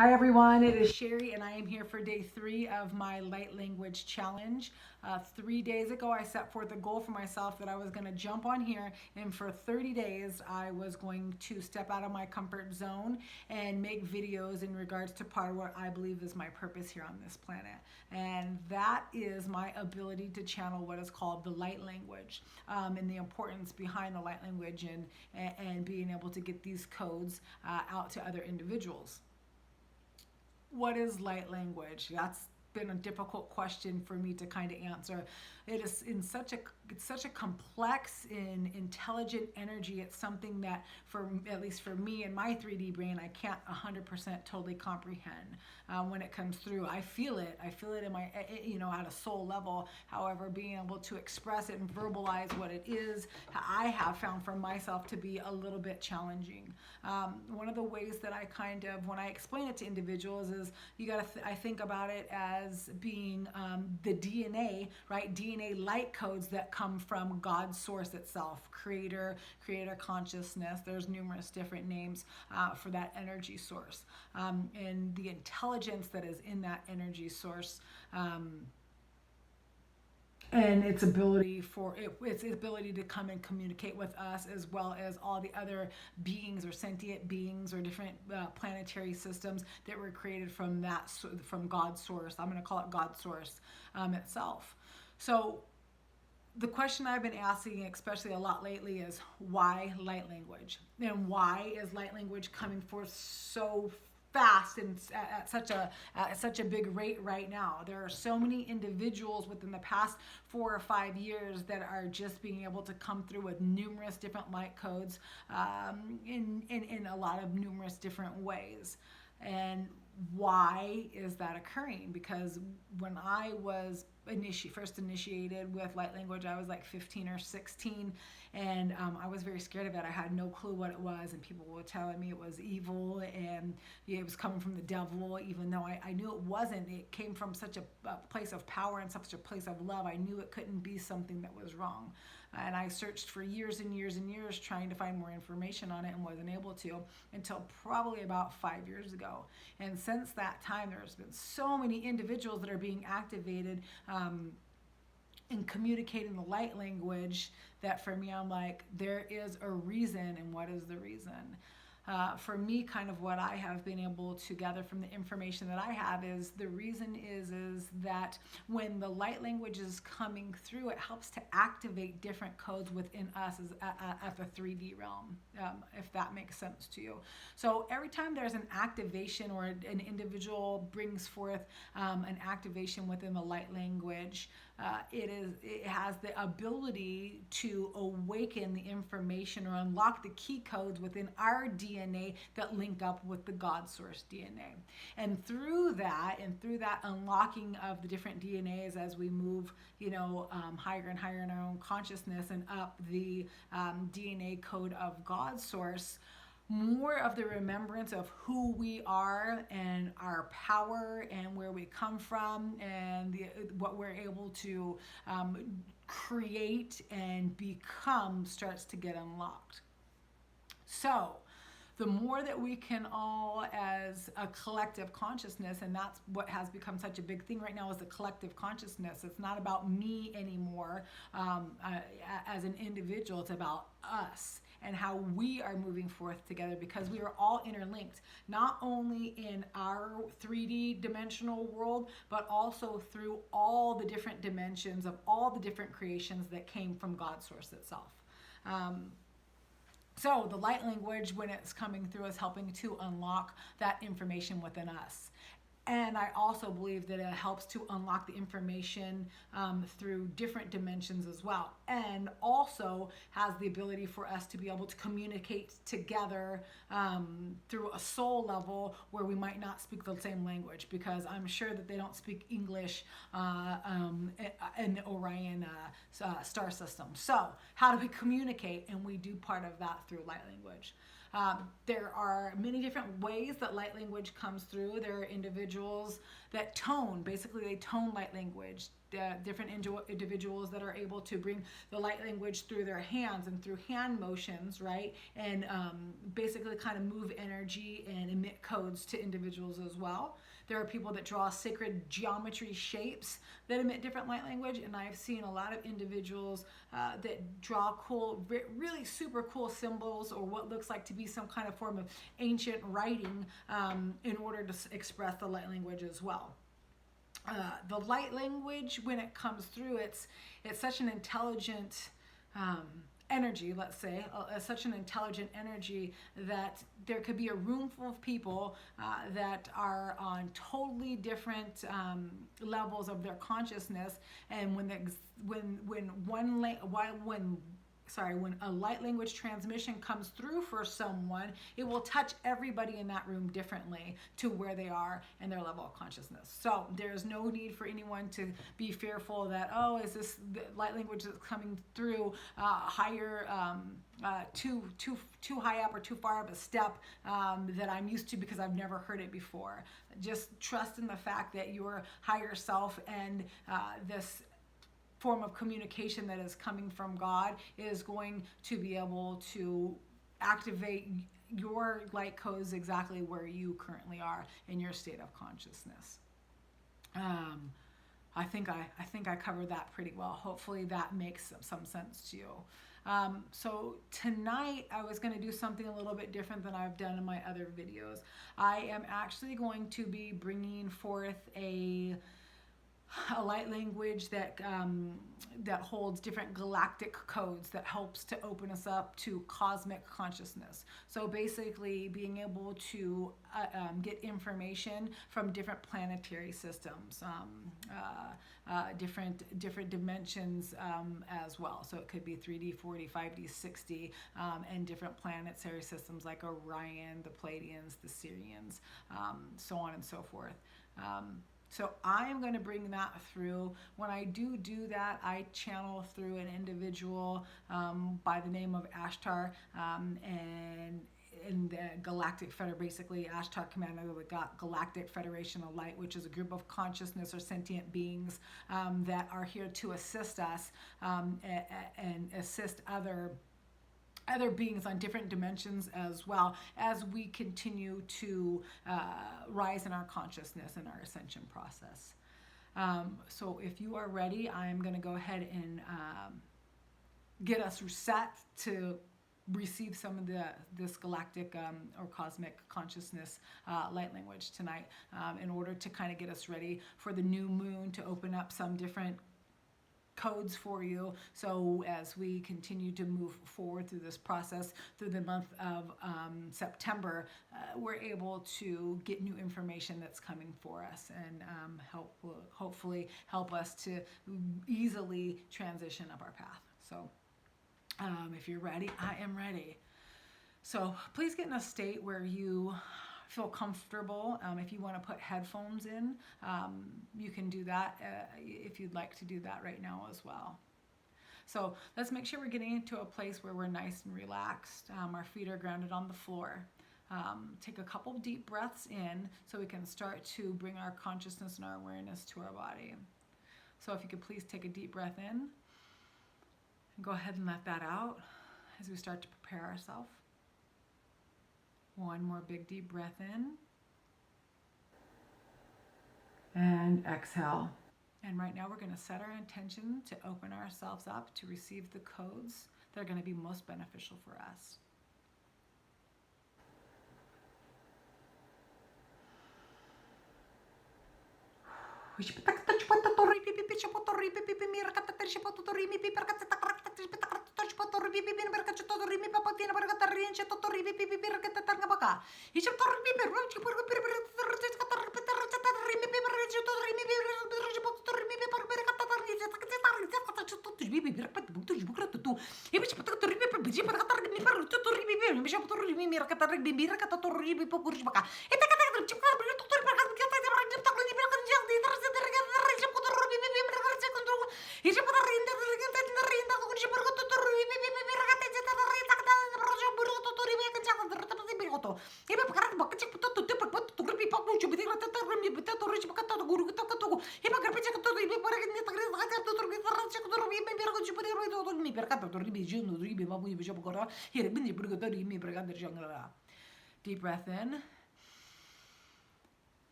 Hi everyone, it is Sherry and I am here for day 3 of my light language challenge. 3 days ago I set forth a goal for myself that I was going to jump on here and for 30 days I was going to step out of my comfort zone and make videos in regards to part of what I believe is my purpose here on this planet. And that is my ability to channel what is called the light language, and the importance behind the light language and being able to get these codes out to other individuals. What is light language? That's been a difficult question for me to kind of answer. It is it's such a complex and intelligent energy. It's something that, for at least for me and my 3D brain, I can't 100% totally comprehend when it comes through. I feel it. I feel it in my, at a soul level. However, being able to express it and verbalize what it is, I have found for myself to be a little bit challenging. One of the ways that I kind of, when I explain it to individuals, is I think about it as being the DNA, right? DNA light codes that come from God's source itself, creator consciousness. There's numerous different names for that energy source, and the intelligence that is in that energy source. And its ability to come and communicate with us, as well as all the other beings or sentient beings or different planetary systems that were created from God's source. I'm going to call it God's source itself. So the question I've been asking, especially a lot lately, is why light language? And why is light language coming forth so fast and at such a big rate right now? There are so many individuals within the past 4 or 5 years that are just being able to come through with numerous different light codes, in a lot of numerous different ways. And why is that occurring? Because when I was first initiated with light language, I was like 15 or 16, and I was very scared of it. I had no clue what it was, and people were telling me it was evil and it was coming from the devil, even though I knew it wasn't. It came from such a place of power and such a place of love. I knew it couldn't be something that was wrong. And I searched for years and years and years trying to find more information on it and wasn't able to until probably about 5 years ago. And since that time, there's been so many individuals that are being activated in communicating the light language that for me, I'm like, there is a reason. And what is the reason? For me, kind of what I have been able to gather from the information that I have is the reason is that when the light language is coming through, it helps to activate different codes within us at the 3D realm, if that makes sense to you. So every time there's an activation or an individual brings forth an activation within the light language, it has the ability to awaken the information or unlock the key codes within our DNA that link up with the God source DNA. And through that unlocking of the different DNAs as we move, higher and higher in our own consciousness and up the DNA code of God source, more of the remembrance of who we are and our power and where we come from and what we're able to create and become starts to get unlocked. So the more that we can all, as a collective consciousness, and that's what has become such a big thing right now, is the collective consciousness. It's not about me anymore as an individual. It's about us and how we are moving forth together, because we are all interlinked, not only in our 3D dimensional world, but also through all the different dimensions of all the different creations that came from God's source itself. So the light language, when it's coming through, is helping to unlock that information within us. And I also believe that it helps to unlock the information through different dimensions as well. And also has the ability for us to be able to communicate together through a soul level where we might not speak the same language, because I'm sure that they don't speak English in the Orion star system. So how do we communicate? And we do part of that through light language. There are many different ways that light language comes through. There are individuals that basically they tone light language. different individuals that are able to bring the light language through their hands and through hand motions, right? And basically kind of move energy and emit codes to individuals as well. There are people that draw sacred geometry shapes that emit different light language, and I've seen a lot of individuals that draw cool, really super cool symbols or what looks like to be some kind of form of ancient writing in order to express the light language as well. The light language, when it comes through, it's such an intelligent energy, let's say, such an intelligent energy that there could be a room full of people that are on totally different levels of their consciousness, and when a light language transmission comes through for someone, it will touch everybody in that room differently to where they are in their level of consciousness. So there's no need for anyone to be fearful that, oh, is this the light language that's coming through higher, too high up or too far of a step that I'm used to because I've never heard it before. Just trust in the fact that your higher self and this form of communication that is coming from God is going to be able to activate your light codes exactly where you currently are in your state of consciousness. I think I covered that pretty well. Hopefully that makes some sense to you. So tonight I was going to do something a little bit different than I've done in my other videos. I am actually going to be bringing forth a light language that that holds different galactic codes that helps to open us up to cosmic consciousness. So basically being able to get information from different planetary systems, different dimensions as well. So it could be 3D, 4D, 5D, 6D, and different planetary systems like Orion, the Pleiadians, the Sirians, so on and so forth. So I'm going to bring that through. When I do that, I channel through an individual by the name of Ashtar, and in the Galactic Federation, basically Ashtar, commander of the Galactic Federation of Light, which is a group of consciousness or sentient beings that are here to assist us and assist other beings on different dimensions, as well as we continue to rise in our consciousness and our ascension process. So if you are ready, I'm going to go ahead and get us set to receive some of this galactic or cosmic consciousness light language tonight, in order to kind of get us ready for the new moon to open up some different codes for you. So as we continue to move forward through this process through the month of September, we're able to get new information that's coming for us and hopefully help us to easily transition up our path. So if you're ready, I am ready. So please get in a state where you feel comfortable. If you want to put headphones in, you can do that if you'd like to do that right now as well. So let's make sure we're getting into a place where we're nice and relaxed. Our feet are grounded on the floor. Take a couple deep breaths in so we can start to bring our consciousness and our awareness to our body. So if you could please take a deep breath in and go ahead and let that out as we start to prepare ourselves. One more big deep breath in. And exhale. And right now we're going to set our intention to open ourselves up to receive the codes that are going to be most beneficial for us. Deep breath in.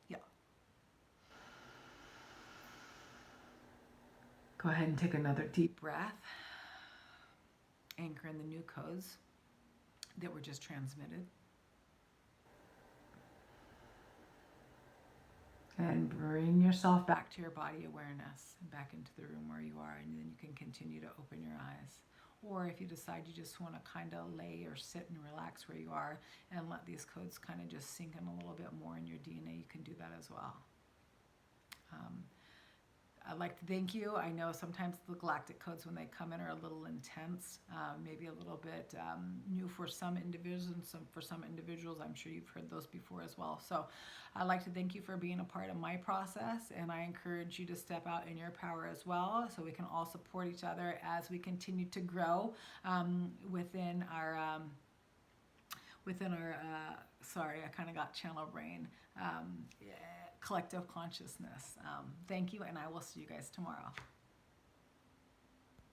Yeah. Go ahead and take another deep breath. Anchor in the new codes that were just transmitted. And bring yourself back to your body awareness and back into the room where you are, and then you can continue to open your eyes. Or if you decide you just want to kind of lay or sit and relax where you are and let these codes kind of just sink in a little bit more in your DNA, you can do that as well. I'd like to thank you. I know sometimes the galactic codes, when they come in, are a little intense, maybe a little bit new for some individuals, and for some individuals, I'm sure you've heard those before as well. So I'd like to thank you for being a part of my process, and I encourage you to step out in your power as well, so we can all support each other as we continue to grow within our sorry, I kind of got channel brain, collective consciousness. Thank you, and I will see you guys tomorrow.